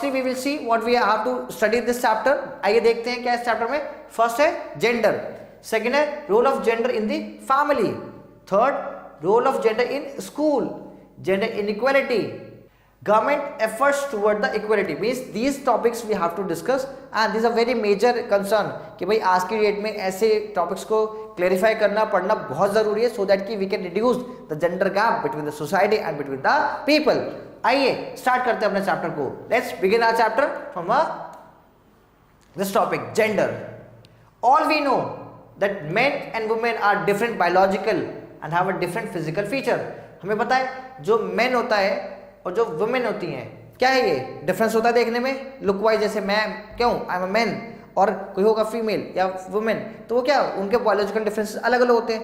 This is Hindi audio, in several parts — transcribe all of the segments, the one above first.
we will see what we have to study this chapter. आइए देखते हैं क्या इस चैप्टर में. फर्स्ट है जेंडर, सेकेंड है role of gender in the family, third role of gender in school, gender inequality, government efforts toward the equality. Means these topics we have to discuss and these are very major concern कि भाई आज की डेट में ऐसे टॉपिक्स को क्लेरिफाई करना पढ़ना बहुत जरूरी है so that कि we can reduce the gender gap between the society and between the people. आइए स्टार्ट करते हैं अपने चैप्टर को. Let's begin our chapter from this topic, gender. All we know that men and women are different biological and have a different physical feature. हमें पता है जो men होता है और जो वुमेन होती हैं क्या है, ये डिफरेंस होता है देखने में लुक वाइज. जैसे मैं क्यों आई एम अ मैन और कोई होगा फीमेल या वुमेन, तो वो क्या उनके बायोलॉजिकल डिफरेंसेस अलग अलग होते हैं.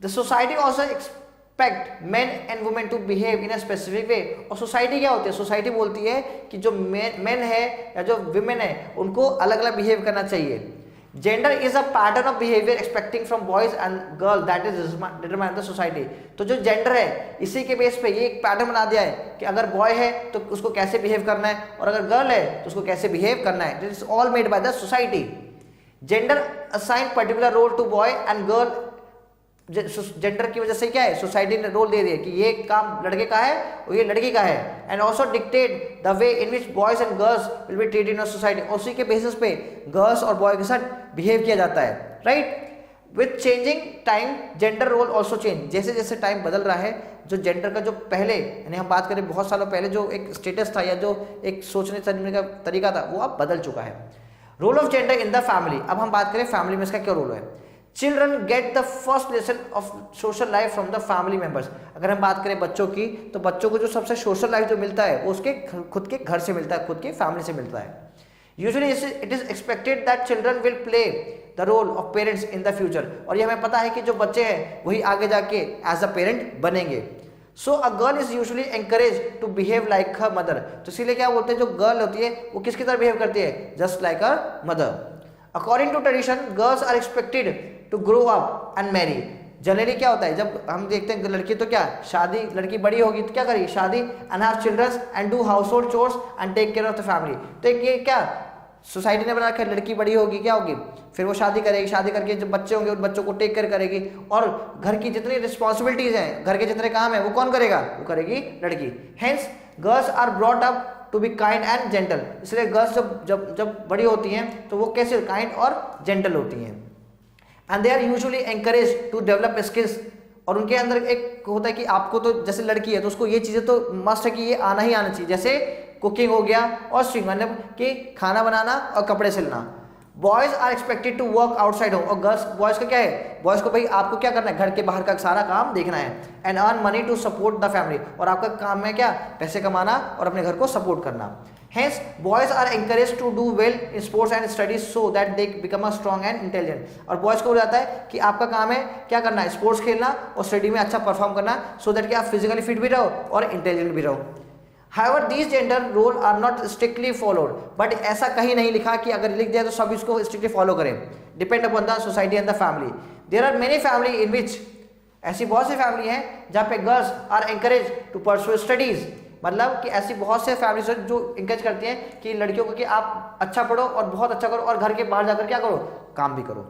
The society also expect men and women to behave in a specific way. और सोसाइटी क्या होती है, सोसाइटी बोलती है कि जो मेन है या जो वुमेन है उनको अलग अलग बिहेव करना चाहिए. Gender is a pattern of behaviour expecting from boys and girl that is determine the society. तो जो जेंडर है इसी के बेस पे ये एक पैटर्न बना दिया है कि अगर बॉय है तो उसको कैसे बिहेव करना है और अगर गर्ल है तो उसको कैसे बिहेव करना है. This is all made by the society. Gender assign particular role to boy and girl. Gender की वजह से क्या है, सोसाइटी ने रोल दे दिया कि ये काम लड़के का है और ये लड़की का है. And also dictate the way in which boys and girls will be treated in a society. उसी के बेसिस पे गर्ल्स और बॉय के साथ बिहेव किया जाता है. Right. With changing time gender role also change. जैसे जैसे टाइम बदल रहा है जो जेंडर का जो पहले यानी हम बात करें बहुत सालों पहले जो एक स्टेटस था या जो एक सोचने समझने का तरीका था वो अब बदल चुका है. Role of gender in the family. अब हम बात करें फैमिली में इसका क्या रोल है. Children get the first lesson of social life from the family members. अगर हम बात करें बच्चों की तो बच्चों को जो सबसे सोशल लाइफ जो मिलता है वो उसके खुद के घर से मिलता है, खुद के फैमिली से मिलता है. Usually it is expected that children will play the role of parents in the future. और ये हमें पता है कि जो बच्चे हैं वही आगे जाके एज अ पेरेंट बनेंगे. So a girl is usually encourage to behave like her mother. तो इसीलिए क्या बोलते हैं जो गर्ल होती है वो किसकी तरह बिहेव करती है, just like her mother. According to tradition girls are expected to grow up and marry. Generally क्या होता है जब हम देखते हैं लड़की तो क्या शादी, लड़की बड़ी होगी तो क्या करेगी शादी and have children and do household chores and take care of the family. तो ये क्या सोसाइटी ने बना रखा है, लड़की बड़ी होगी क्या होगी फिर वो शादी करेगी, शादी करके जब बच्चे होंगे उन बच्चों को टेक केयर करेगी और घर की जितनी रिस्पॉन्सिबिलिटीज हैं, घर के जितने काम है वो कौन करेगा, वो करेगी लड़की. Hence girls are brought up to be kind and gentle. इसलिए गर्ल्स जब बड़ी होती हैं तो वो कैसे काइंड और जेंटल होती हैं. And they are usually encourage to develop skills. और उनके अंदर एक होता है कि आपको तो जैसे लड़की है तो उसको ये चीज़ें तो मस्ट है कि ये आना ही आना चाहिए, जैसे कुकिंग हो गया और स्विंग मतलब कि खाना बनाना और कपड़े सिलना. Boys are expected to work outside home. और गर्ल्स बॉयज़ का क्या है, बॉयज़ को भाई आपको क्या करना है, घर के बाहर का सारा काम देखना है. And earn money to support the family. और आपका काम है क्या, पैसे कमाना और अपने घर को सपोर्ट करना. Hence, boys are encouraged to do well in sports and studies so that they become a strong and intelligent. और बॉयज़ को बोला जाता है कि आपका काम है क्या करना है, स्पोर्ट्स खेलना और स्टडी में अच्छा परफॉर्म करना सो दैट कि आप फिजिकली फिट भी रहो और इंटेलिजेंट भी रहो. However, these gender roles are not strictly followed. But ऐसा कहीं नहीं लिखा कि अगर लिख दिया तो सब इसको स्ट्रिक्टली फॉलो करें. Depend upon the society and the family. There are many family in which ऐसी बहुत सी फैमिली हैं जहाँ पे girls are encouraged to pursue studies. मतलब कि ऐसी बहुत से फैमिलीज जो इंकरेज करती हैं कि लड़कियों को कि आप अच्छा पढ़ो और बहुत अच्छा करो और घर के बाहर जाकर क्या करो, काम भी करो.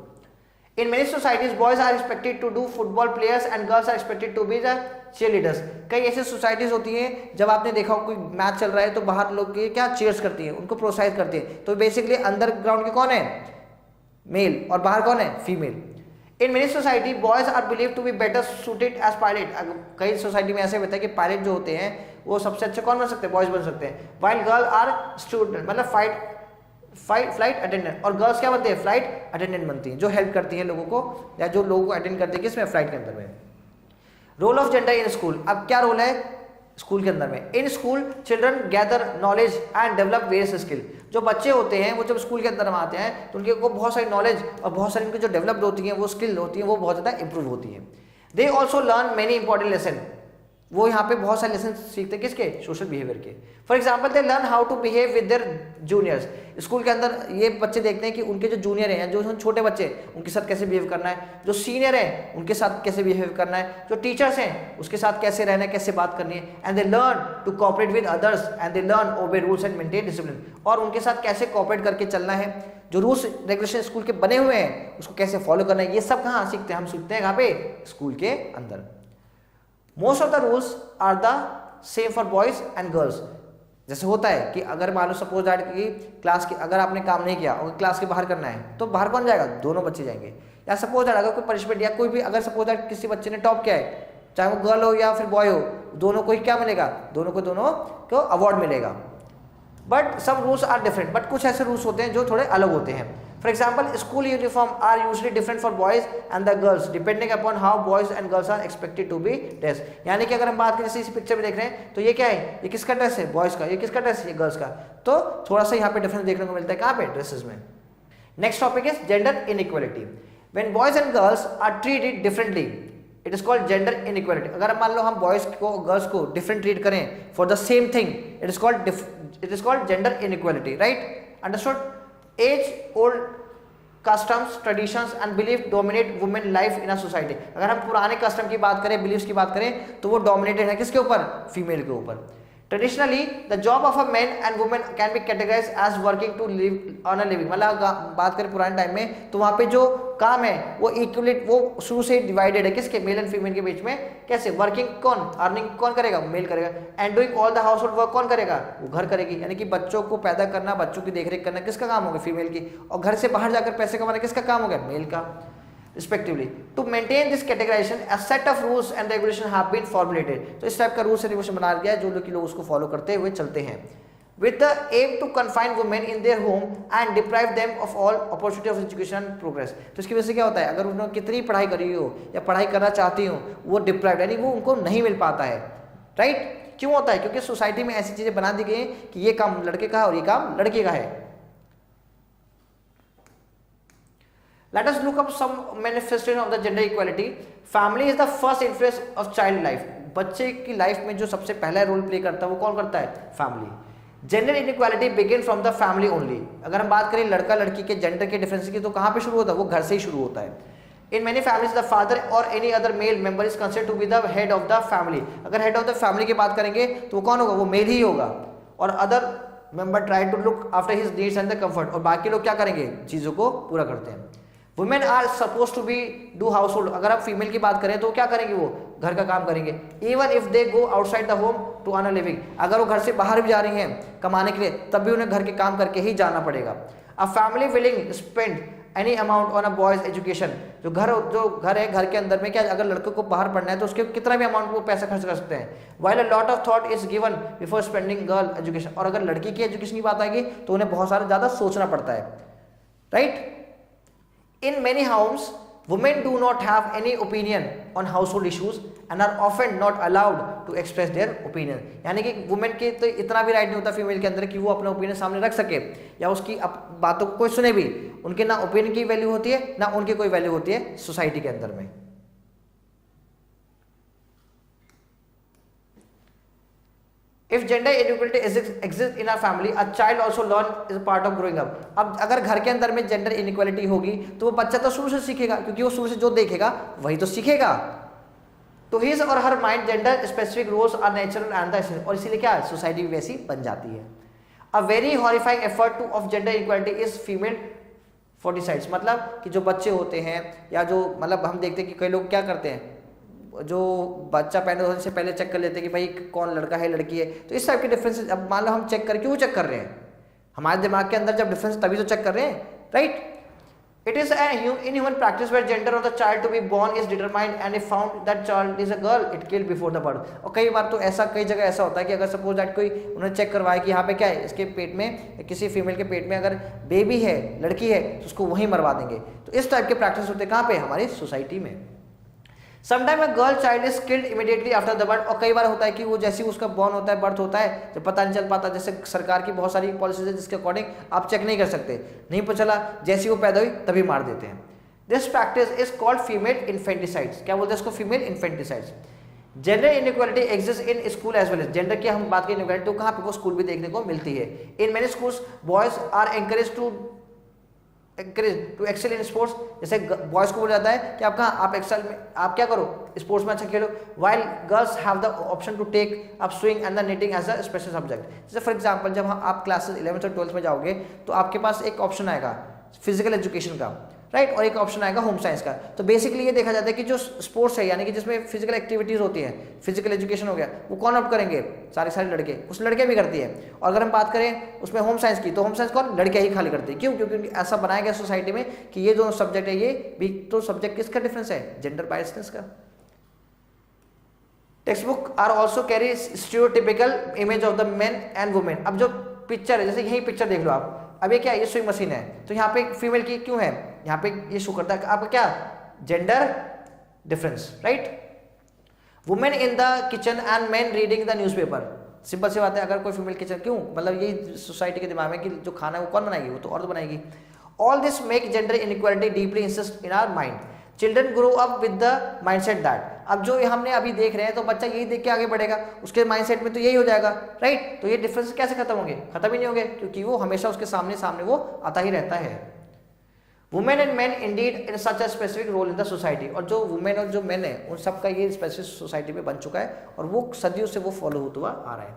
In many societies boys are expected to do football players and girls are expected to be the cheerleaders. कई ऐसी सोसाइटीज होती हैं जब आपने देखा हो कोई मैच चल रहा है तो बाहर लोग के क्या चीयर्स करती हैं, उनको प्रोत्साहित करती हैं. तो बेसिकली अंडरग्राउंड के कौन है, मेल, और बाहर कौन है, female. In many society boys are believe to be better suited as pilot. कई सोसाइटी में ऐसे होता है कि पायलट जो होते हैं वो सबसे अच्छे कौन बन सकते हैं, बॉयज बन सकते हैं. वाइल गर्ल आर स्टूडेंट मतलब फ्लाइट अटेंडेंट. और गर्ल्स क्या बनते हैं, फ्लाइट अटेंडेंट बनती हैं जो हेल्प करती हैं लोगों को या जो लोगों को अटेंड करती है किसमें, फ्लाइट के अंदर में. Role of gender in school. अब क्या रोल है स्कूल के अंदर में. In school children gather knowledge and develop various skill. जो बच्चे होते हैं वो जब स्कूल के अंदर आते हैं तो उनके को बहुत सारी नॉलेज और बहुत सारी उनकी जो डेवलप्ड होती हैं वो स्किल होती है वो बहुत ज़्यादा इंप्रूव होती है. They also learn many important lesson. वो यहाँ पे बहुत सारे लेसन सीखते हैं किसके, सोशल बिहेवियर के। For example they learn how to behave with their juniors. School के अंदर ये बच्चे देखते हैं कि उनके जो जूनियर हैं, जो छोटे बच्चे, उनके साथ कैसे बिहेव करना है, जो सीनियर हैं उनके साथ कैसे बिहेव करना है, जो टीचर्स हैं उसके साथ कैसे रहना है, कैसे बात करनी है। And they learn to cooperate with others and they learn obey rules and maintain discipline. और उनके साथ कैसे कोऑपरेट करके चलना है, जो रूल्स रेगुलेशन स्कूल के बने हुए हैं उसको कैसे फॉलो करना है, ये सब कहाँ सीखते हैं, हम सीखते हैं कहाँ पे, स्कूल के अंदर। Most of the rules are the same for boys and girls. जैसे होता है कि अगर मान लो सपोज दैट कि क्लास के अगर आपने काम नहीं किया और क्लास के बाहर करना है तो बाहर कौन जाएगा, दोनों बच्चे जाएंगे। या सपोज दैट अगर कोई पनिशमेंट या कोई भी अगर सपोज दैट किसी बच्चे ने टॉप किया है, चाहे वो गर्ल हो या फिर बॉय हो, दोनों को ही क्या मिलेगा, दोनों को अवार्ड मिलेगा। But some rules are different, but कुछ ऐसे रूल्स होते हैं जो थोड़े अलग होते हैं। For example school uniform are usually different for boys and the girls depending upon how boys and girls are expected to be dress. यानी कि अगर हम बात करें जैसे इस पिक्चर में देख रहे हैं तो ये क्या है, ये किसका ड्रेस है, बॉयज का, ये किसका ड्रेस है, ये गर्ल्स का। तो थोड़ा सा यहाँ पे डिफरेंस देखने को मिलता है, कहाँ पे, ड्रेसेस में। Next topic is gender inequality. When boys and girls are treated differently it is called gender inequality. अगर मान लो हम बॉयज को गर्ल्स को डिफरेंट ट्रीट करें for the same thing, it is called gender inequality, right, understood. As old customs traditions and belief dominate women life in a society. अगर हम पुराने कस्टम की बात करें, बिलीफ्स की बात करें तो वो डोमिनेटेड है किसके ऊपर, फीमेल के ऊपर। Traditionally the job of a man and women can be categorise as working to live on a living. मतलब बात करें पुराने टाइम में तो वहाँ पे जो काम है वो इक्वलेट, वो शुरू से डिवाइडेड है किसके, मेल एंड फीमेल के बीच में। कैसे, वर्किंग कौन, अर्निंग कौन करेगा, मेल करेगा। And doing all the house hold work कौन करेगा, वो घर करेगी। यानी कि बच्चों को पैदा करना, बच्चों की देखरेख करना किसका काम होगा, फीमेल की। और घर से बाहर जाकर पैसे कमाना किसका काम होगा, मेल का, respectively. To maintain this categorization, a set of rules and regulations have been formulated. तो इस टाइप का रूल्स एंड रेगुलेशन बना दिया है जो लोग उसको फॉलो करते हुए चलते हैं। With the aim to confine women in their home and deprive them of all opportunity of education and progress. तो इसकी वजह से क्या होता है, अगर उन्होंने कितनी पढ़ाई करी हो या पढ़ाई करना चाहती हो, वो डिप्राइव यानी वो उनको नहीं मिल पाता है, राइट। क्यों होता है, क्योंकि सोसाइटी में ऐसी चीजें बना दी गई हैं कि ये काम लड़के का है और ये काम लड़के का है। Let us look up some manifestation of the gender equality. Family is the first influence of child life. बच्चे की लाइफ में जो सबसे पहला रोल प्ले करता है वो कौन करता है, family. Gender inequality begin from the family only. अगर हम बात करें लड़का लड़की के जेंडर के डिफरेंस की तो कहाँ पे शुरू होता है, वो घर से ही शुरू होता है। In many families the father और any other male member is considered to be the head of the family. अगर हेड ऑफ द फैमिली की बात करेंगे तो वो कौन होगा, वो मेल ही होगा। और other member try to look after his needs and the comfort. और बाकी लोग क्या करेंगे, चीजों को पूरा करते हैं। Women are suppose to be do household. अगर आप फीमेल की बात करें तो क्या करेंगे, वो घर का काम करेंगे। Even if they go outside the home to earn a living. अगर वो घर से बाहर भी जा रही हैं कमाने के लिए तब भी उन्हें घर के काम करके ही जाना पड़ेगा। A family willing spend any amount on a boys education. जो घर है, घर के अंदर में क्या, अगर लड़के को बाहर पढ़ना है तो उसके कितना भी अमाउंट वो पैसा खर्च कर सकते हैं। While a lot of thought is given before spending girl education. और अगर लड़की की एजुकेशन की बात आएगी तो उन्हें बहुत सारा ज्यादा सोचना पड़ता है, right. In many homes, women do not have any opinion on household issues and are often not allowed to express their opinion. यानी कि वुमेन के तो इतना भी राइट नहीं होता फीमेल के अंदर कि वो अपना ओपिनियन सामने रख सके या उसकी बातों को कोई सुने भी। उनके ना ओपिनियन की वैल्यू होती है ना उनकी कोई वैल्यू होती है सोसाइटी के अंदर में। If gender inequality exists in a family, a child also learn is a part of growing up. अब अगर घर के अंदर में जेंडर इनइक्वालिटी होगी तो वो बच्चा तो शुरू से सीखेगा, क्योंकि वो शुरू से जो देखेगा वही तो सीखेगा। तो हिज और her mind gender specific rules are natural and the, और इसीलिए क्या सोसाइटी भी वैसी बन जाती है। A very horrifying effort to of gender equality is female foeticides. मतलब कि जो बच्चे होते हैं या जो मतलब हम देखते हैं कि कई लोग क्या करते हैं, जो बच्चा पैदा होने से पहले चेक कर लेते हैं कि भाई कौन लड़का है लड़की है। तो इस टाइप के डिफरेंस अब मान लो हम चेक कर, क्यों चेक कर रहे हैं, हमारे दिमाग के अंदर जब डिफरेंस तभी तो चेक कर रहे हैं, right. It is an inhuman practice where gender of the child to be born is determined and if found that child is a girl it killed before the birth. और कई बार तो ऐसा, कई जगह ऐसा होता है कि अगर सपोज दैट कोई उन्होंने चेक करवाया कि यहाँ पे क्या है, इसके पेट में, किसी फीमेल के पेट में अगर बेबी है, लड़की है, तो उसको वहीं मरवा देंगे। तो इस टाइप के प्रैक्टिस होते हैं कहाँ पे, हमारी सोसाइटी में। Sometime a girl child is killed immediately after the birth. और कई बार होता है कि वो जैसे ही उसका बॉर्न होता है, बर्थ होता है, जब पता नहीं चल पाता, जैसे सरकार की बहुत सारी पॉलिसीज है जिसके अकॉर्डिंग आप चेक नहीं कर सकते, नहीं पता चला, जैसी वो पैदा हुई तभी मार देते हैं। This practice is called female infanticides. क्या बोलते हैं इसको, female infanticides. Gender inequality exist in school as well as, gender की हम बात करें इनइक्वालिटी तो कहाँ पे, वो स्कूल भी देखने को मिलती है। In many schools boys are encourage to excel in sports, जैसे बॉयज को बोला जाता है कि आप कहाँ, आप एक्सेल में आप क्या करो, स्पोर्ट्स में अच्छा खेलो, while girls have the option to take up swing and the knitting as a special subject. जैसे फॉर एग्जांपल जब आप क्लासेस 11th और 12th में जाओगे तो आपके पास एक ऑप्शन आएगा फिजिकल एजुकेशन का, राइट, और एक ऑप्शन आएगा होम साइंस का। तो बेसिकली ये देखा जाता है कि जो स्पोर्ट्स है यानी कि जिसमें फिजिकल एक्टिविटीज होती है, फिजिकल एजुकेशन हो गया, वो कौन ऑप्ट करेंगे, सारे लड़के, कुछ लड़के भी करती है। और अगर हम बात करें उसमें होम साइंस की, तो होम साइंस कौन, लड़के ही खाली करते हैं। क्यों, क्योंकि ऐसा बनाया गया सोसाइटी में कि ये जो सब्जेक्ट है ये भी तो सब्जेक्ट किसका डिफरेंस है, जेंडर बायसनेस का। Textbook are also carry stereotypical image of the men and women. अब जो पिक्चर है, जैसे यही पिक्चर देख लो आप, अब ये क्या है, ये सुई मशीन है, तो यहाँ पे फीमेल की क्यों है, यहाँ पे ये शो करता है आपका क्या, gender difference, right. Women in the kitchen and men reading the newspaper, simple सी बात है, अगर कोई फीमेल किचन, क्यों, मतलब यही सोसाइटी के दिमाग में कि जो खाना है वो कौन बनाएगी, वो तो औरत बनाएगी। All this make gender inequality deeply insist in our mind. Children grow up with the mindset that, अब जो हमने अभी देख रहे हैं तो बच्चा यही देख के आगे बढ़ेगा, उसके माइंडसेट में तो यही हो जाएगा, राइट। तो ये डिफरेंस कैसे खत्म होंगे, खत्म ही नहीं होंगे, क्योंकि वो हमेशा उसके सामने वो आता ही रहता है। Women and men indeed in such a specific role in the society, और जो वुमेन और जो मेन है उन सबका ये स्पेसिफिक सोसाइटी में बन चुका है और वो सदियों से वो फॉलो होता हुआ आ रहा है।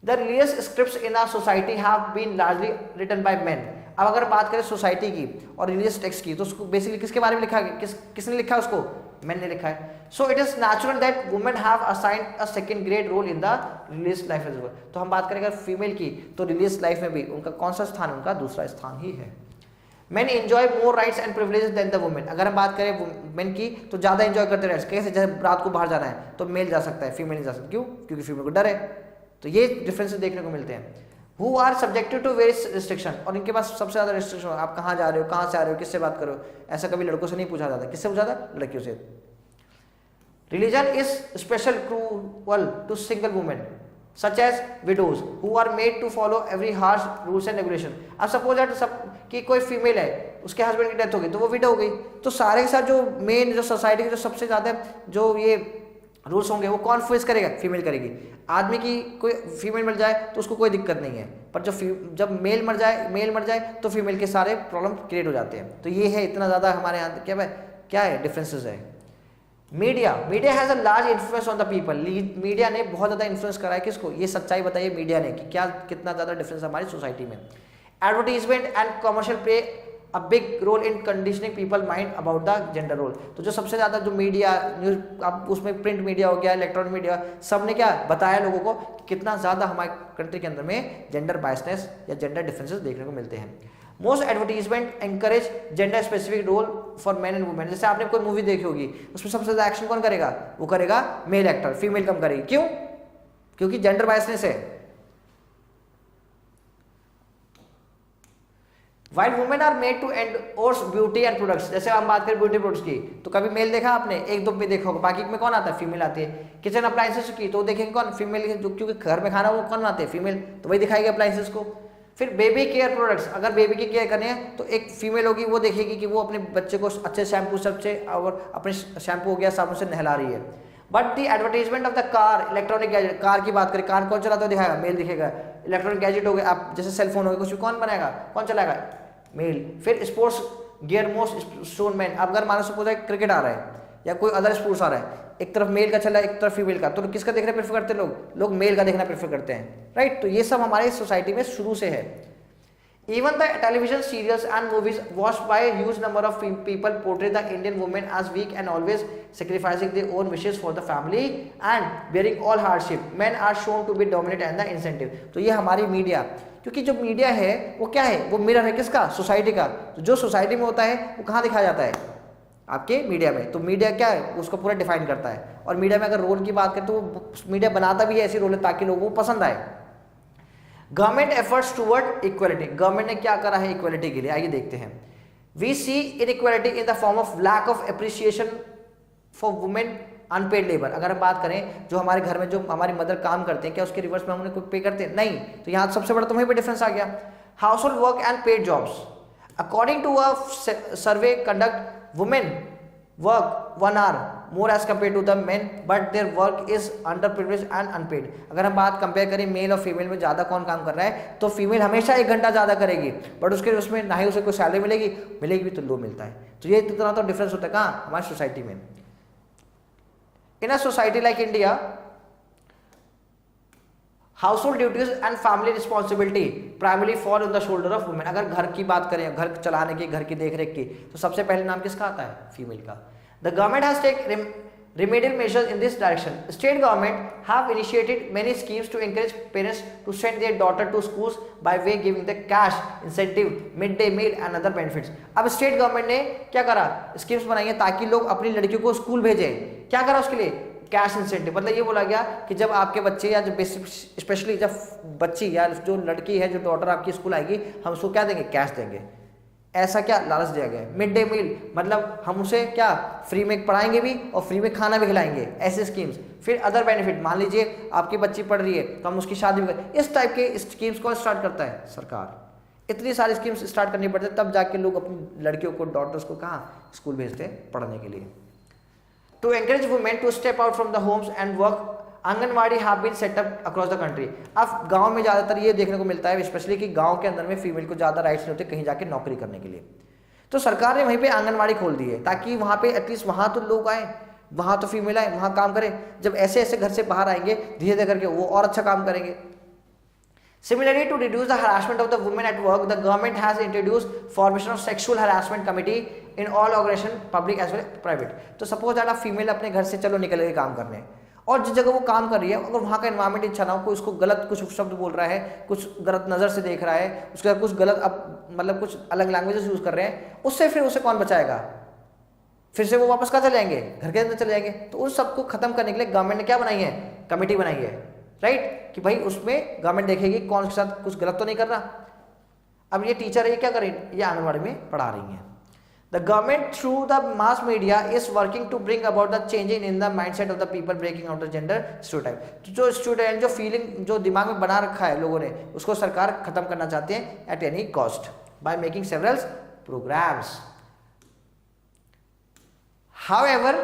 The religious scripts in our society have been largely written by men. अब अगर बात करें सोसाइटी की और रिलीजियस टेक्स्ट की, तो उसको बेसिकली किसके बारे में लिखा है, किसने लिखा है, उसको मैन ने लिखा है। So it is natural that women have assigned a second grade role in the religious life as well. तो हम बात करें अगर फीमेल की, तो रिलीजियस लाइफ में भी उनका कौन सा स्थान, उनका दूसरा स्थान ही है। Men enjoy more rights and privileges than the women. अगर हम बात करें वुमेन की तो ज्यादा एंजॉय करते राइट्स, कैसे, जैसे रात को बाहर जाना है तो मेल जा सकता है, फीमेल नहीं जा सकती, क्यों, क्योंकि फीमेल को डर है। तो ये डिफरेंसेस देखने को मिलते हैं। Who are subjected to various restriction, और इनके पास सबसे ज्यादा रिस्ट्रिक्शन, आप कहाँ जा रहे हो, कहाँ से आ रहे हो, किससे बात करो, ऐसा कभी लड़कों से नहीं पूछा जाता, किससे पूछा जाता, लड़कियों से। Religion is special cruel to single women such as widows who are made to follow every harsh rules and regulation. अब सपोज दैट सब कि कोई फीमेल है, उसके हस्बैंड की डेथ हो गई तो वो विडो हो गई, तो सारे के साथ जो मेन जो सोसाइटी के जो सबसे ज्यादा जो ये रूल्स होंगे वो कौन फेस करेगा, फीमेल करेगी। आदमी की कोई फीमेल मर जाए तो उसको कोई दिक्कत नहीं है, पर जब मेल मर जाए तो फीमेल के सारे प्रॉब्लम क्रिएट हो जाते हैं। तो ये है इतना ज़्यादा हमारे यहाँ क्या है डिफरेंसेस है। Media has a large influence on the people. Media ने बहुत ज़्यादा इन्फ्लुएंस करा है किसको, ये सच्चाई बताइए मीडिया ने कि क्या कितना ज़्यादा डिफरेंस है हमारी सोसाइटी में। Advertisement and commercial play a big role in conditioning people mind about the gender role. तो जो सबसे ज़्यादा जो मीडिया न्यूज़, अब उसमें प्रिंट मीडिया हो गया, इलेक्ट्रॉनिक मीडिया, सब ने क्या बताया लोगों को कि कितना ज़्यादा हमारे कंट्री के अंदर में जेंडर बायसनेस या जेंडर डिफरेंसेस देखने को मिलते हैं। Most advertisement encourage gender specific role for man and women. जैसे आपने कोई मूवी देखी होगी, उसमें सबसे ज़्यादा एक्शन कौन करेगा, वो करेगा मेल एक्टर, फीमेल कम करेगी, क्यों, क्योंकि जेंडर बायसनेस है। While women are made to endorse beauty and products, जैसे हम बात करें ब्यूटी प्रोडक्ट्स की, तो कभी मेल देखा आपने, एक दो में देखा होगा, बाकी में कौन आता है, फीमेल आती है। किचन अप्लायंसेस की तो देखेंगे कौन, फीमेल, जो क्योंकि घर में खाना वो कौन बनाते हैं, फीमेल, तो वही दिखाएगी अप्लायंसेस को। फिर बेबी केयर प्रोडक्ट्स, अगर बेबी की केयर करनी है तो एक फीमेल होगी, वो देखेगी कि वो अपने बच्चे को अच्छे शैम्पू सबसे और अपने शैम्पू हो गया साबुन से नहला रही है। But the advertisement of the car, electronic gadget, car की बात करें, कार कौन चलाता है दिखाएगा, मेल दिखेगा। इलेक्ट्रॉनिक गैजेट हो गए, आप जैसे सेलफोन हो गए, कुछ भी कौन बनाएगा, कौन चलाएगा, मेल। फिर sports gear most stone man, अब अगर मानो सपोज क्रिकेट आ रहा है या कोई अदर स्पोर्ट्स आ रहा है, एक तरफ मेल का चला है एक तरफ फीमेल का, तो किसका देखना प्रेफर करते हैं लोग मेल का देखना प्रेफर करते हैं, राइट। तो ये सब हमारे सोसाइटी में शुरू से है। Even the television serials and movies watched by a huge number of people portray the Indian woman as weak and always sacrificing their own wishes for the family and bearing all hardship. Men are shown to be dominant and the incentive. तो ये हमारी मीडिया, क्योंकि जो मीडिया है वो क्या है, वो मिरर है किसका, सोसाइटी का। तो जो सोसाइटी में होता है वो कहाँ दिखाया जाता है, आपके मीडिया में। तो मीडिया क्या है, उसको पूरा डिफाइन करता है। और मीडिया में अगर रोल की बात करें तो मीडिया बनाता भी है ऐसी रोल ताकि लोगों को पसंद आए। Government efforts toward equality, government ने क्या करा है इक्वलिटी के लिए, आइए देखते हैं। We see inequality in the form of lack of appreciation for women unpaid labour. अगर हम बात करें जो हमारे घर में जो हमारी मदर काम करते हैं, क्या उसके रिवर्स में हम उन्हें पे करते हैं, नहीं। तो यहाँ सबसे बड़ा तो वहीं पे डिफरेंस आ गया। Household work and paid jobs, according to a survey conduct, women work 1 hour more as compared to the men, but their work is underprivileged and unpaid. अगर हम बात कंपेयर करें मेल और फीमेल में ज़्यादा कौन काम कर रहा है, तो फीमेल हमेशा 1 घंटा ज़्यादा करेगी, बट उसके उसमें ना ही उसे कोई सैलरी मिलेगी भी तो लो मिलता है. तो ये इतना तो डिफरेंस होता है कहाँ, हमारी सोसाइटी में. In a society like India, household duties and family responsibility primary fall on the shoulder of women. अगर घर की बात करें, घर चलाने की, घर की देखरेख की, तो सबसे पहले नाम किसका आता है, फीमेल का. The government has take remedial measures in this direction. State government have initiated many schemes to encourage parents to send their daughter to schools by way giving the cash incentive, midday meal and other benefits. अब स्टेट गवर्नमेंट ने क्या करा, स्कीम्स बनाई है ताकि लोग अपनी लड़कियों को स्कूल भेजें. क्या करा उसके लिए, कैश इंसेंटिव. मतलब ये बोला गया कि जब आपके बच्चे या जब स्पेशली जब बच्ची या जो लड़की है, जो डॉटर आपकी स्कूल आएगी, हम उसको क्या देंगे, कैश देंगे. ऐसा क्या लालच दिया गया है. मिड डे मील मतलब हम उसे क्या फ्री में पढ़ाएंगे भी और फ्री में खाना भी खिलाएंगे, ऐसे स्कीम्स. फिर अदर बेनिफिट, मान लीजिए आपकी बच्ची पढ़ रही है तो हम उसकी शादी भी करें. इस टाइप के स्कीम्स को स्टार्ट करता है सरकार. इतनी सारी स्कीम्स स्टार्ट करनी पड़ती है तब जाके लोग अपनी लड़कियों को, डॉटर्स को कहाँ स्कूल भेजते हैं पढ़ने के लिए. To encourage women to step out from the homes and work, anganwadi have been set up across the country. अब गांव में ज़्यादातर ये देखने को मिलता है स्पेशली कि गांव के अंदर में फीमेल को ज़्यादा राइट्स नहीं होते कहीं जाके नौकरी करने के लिए. तो सरकार ने वहीं पे आंगनवाड़ी खोल दी है ताकि वहाँ पे एटलीस्ट वहाँ तो लोग आए, वहाँ तो फीमेल आए, वहाँ काम करें. जब ऐसे ऐसे घर से बाहर आएंगे धीरे धीरे करके वो और अच्छा काम करेंगे. Similarly, to reduce the harassment of the women at work, the government has introduced formation of sexual harassment committee in all organization, public as well as private. तो सपोज दैट आप फीमेल अपने घर से चलो निकल के काम करने, और जिस जगह वो काम कर रही है अगर वहाँ का एनवायरमेंट अच्छा ना हो, कोई उसको गलत कुछ शब्द बोल रहा है, कुछ गलत नज़र से देख रहा है, उसके बाद कुछ गलत अब मतलब कुछ अलग लैंग्वेजेस यूज़ कर रहे हैं, उससे फिर उसे कौन बचाएगा. फिर से वो वापस कहाँ चले जाएंगे, घर के अंदर चले जाएंगे. तो उन सबको खत्म करने के लिए गवर्नमेंट ने क्या बनाई है, कमेटी बनाई है, राइट, कि भाई उसमें गवर्नमेंट देखेगी कौन के साथ कुछ गलत तो नहीं कर रहा. अब ये टीचर है, ये क्या करें, ये आंगनबाड़ी में पढ़ा रही हैं. The government through the mass media is working to bring about the changing in the mindset of the people, breaking out the gender stereotype. तो जो स्टूडेंट जो फीलिंग जो दिमाग में बना रखा है लोगों ने, उसको सरकार खत्म करना चाहते हैं at any cost by making several programs. However,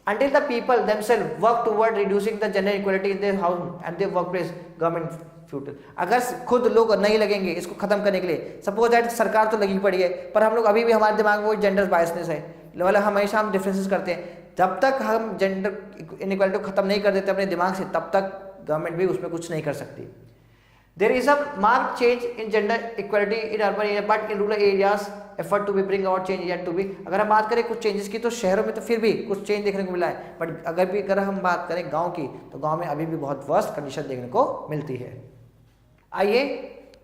until the people themselves work toward reducing the gender equality in their home and their workplace, government future. अगर खुद लोग नहीं लगेंगे इसको खत्म करने के लिए, सपोज दैट सरकार तो लगी पड़ी है पर हम लोग अभी भी हमारे दिमाग में वो जेंडर बायसनेस है, मतलब हमेशा हम डिफरेंसेस करते हैं. जब तक हम जेंडर इनइक्वालिटी को खत्म नहीं कर देते अपने दिमाग से, तब तक गवर्नमेंट भी उसमें कुछ नहीं कर सकती. There is a mark change in gender equality in urban area but in rural areas effort to be bring out change yet to be. अगर हम बात करें कुछ चेंजेस की तो शहरों में तो फिर भी कुछ चेंज देखने को मिला है, बट अगर हम बात करें गाँव की तो गाँव में अभी भी बहुत वर्स्ट कंडीशन देखने को मिलती है. आइए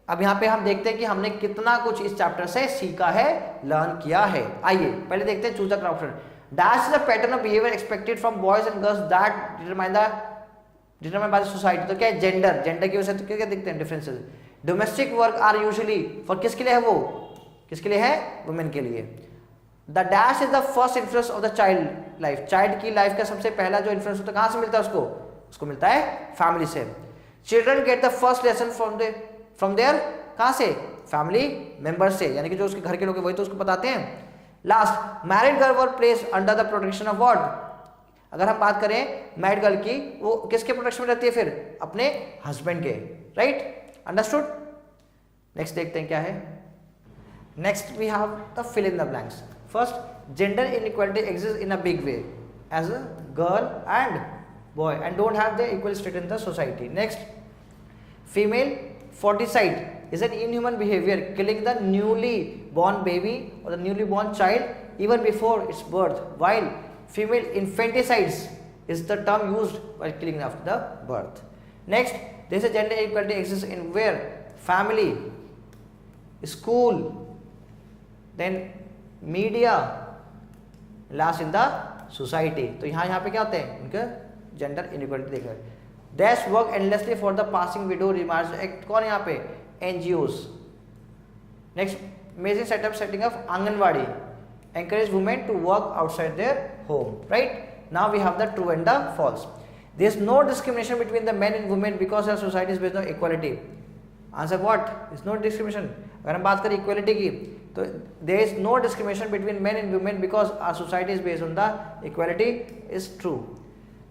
अब यहाँ पे हम देखते हैं कि हमने कितना कुछ इस चैप्टर से सीखा है, लर्न किया है. आइए पहले देखते हैं choose the crowd. Dash is a pattern of behaviour expected from boys and girls that determined by the society. तो क्या है, जेंडर. जेंडर की वजह से तो क्या देखते हैं differences. Domestic work are usually for किसके लिए है, वो किसके लिए है, वुमेन के लिए. The dash is the first influence of the child life. Child की लाइफ का सबसे पहला जो इन्फ्लुएंस होता है कहाँ से मिलता है उसको मिलता है फैमिली से. Children get the first lesson from there कहाँ से, फैमिली मेंबर से, यानी कि जो उसके घर के लोग हैं वही तो उसको बताते हैं. Last, married girl were placed under the protection of what. अगर हम बात करें मैरिड गर्ल की, वो किसके प्रोटेक्शन में रहती है, फिर अपने हस्बैंड के, राइट, अंडरस्टूड. नेक्स्ट देखते हैं क्या है. Next we have the fill in the blanks. First, gender inequality exist in a big way as a girl and boy and don't have the equal status in the society. Next, female foeticide is an inhuman behavior killing the newly born baby or the newly born child even before its birth, while female infanticides is the term used while killing after the birth. Next, there is a gender inequality exists in where family, school, then media, last in the society. तो यहाँ पे क्या होते हैं उनके जेंडर इनइक्वालिटी देख रहे हैं. Dash work endlessly for the passing widow remarriage act. कौन यहाँ पे, NGOs. Next, major setup setting of anganwadi encourage women to work outside their home, right. Now we have the true and the false. There is no discrimination between the men and women because our society is based on equality. Answer what is no discrimination. अगर हम बात करें इक्वलिटी की तो there is no discrimination between men and women because our society is based on the equality is true.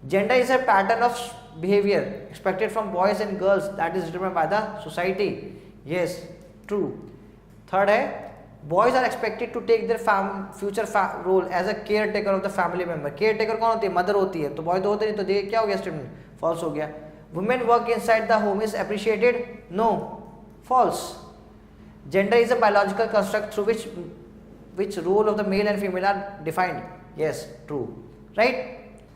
Gender is a pattern of behaviour expected from boys and girls that is determined by the society, yes true. Third है boys are expected to take their future role as a care taker of the family member. Care taker कौन होती है? मदर होती है, तो बॉय तो होते नहीं, तो ये क्या हो गया स्टेटमेंट? फॉल्स हो गया। Women work inside the home is appreciated, no false. Gender is a biological construct through which role of the male and female are defined, yes true, right?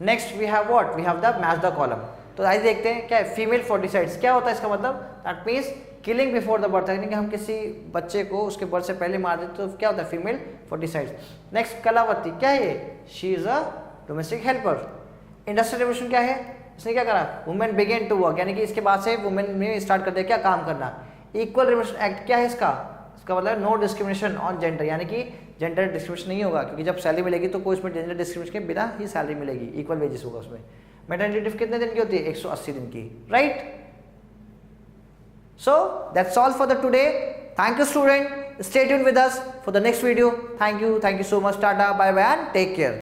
Next we have what? We have the match the column। तो आइए देखते हैं क्या है फीमेल फोर्टिसाइड्स क्या होता है इसका मतलब? That means killing before the birth, यानी कि हम किसी बच्चे को उसके बर्थ से पहले मार देते तो क्या होता है? Female foeticides. नेक्स्ट कलावती क्या है ये? She is a domestic helper. Industrial revolution क्या है? इसने क्या करा? वुमेन बिगेन टू वर्क, यानी कि इसके बाद से वुमेन ने स्टार्ट कर दिया क्या काम करना। इक्वल रिपब्लिक एक्ट क्या है इसका? इसका मतलब नो डिस्क्रिमिनेशन ऑन जेंडर, यानी कि जेंडर डिस्क्रिमिनेशन नहीं होगा, क्योंकि जब सैलरी मिलेगी तो कोई उसमें जेंडर डिस्क्रिमिनेशन के बिना ही सैलरी मिलेगी, इक्वल वेजेस होगा उसमें। मैटरनिटी लीव कितने दिन की होती है? 180 दिन की, right? So that's all for the today. Thank you student, stay tuned with us for the next video. Thank you so much, tata bye bye and take care.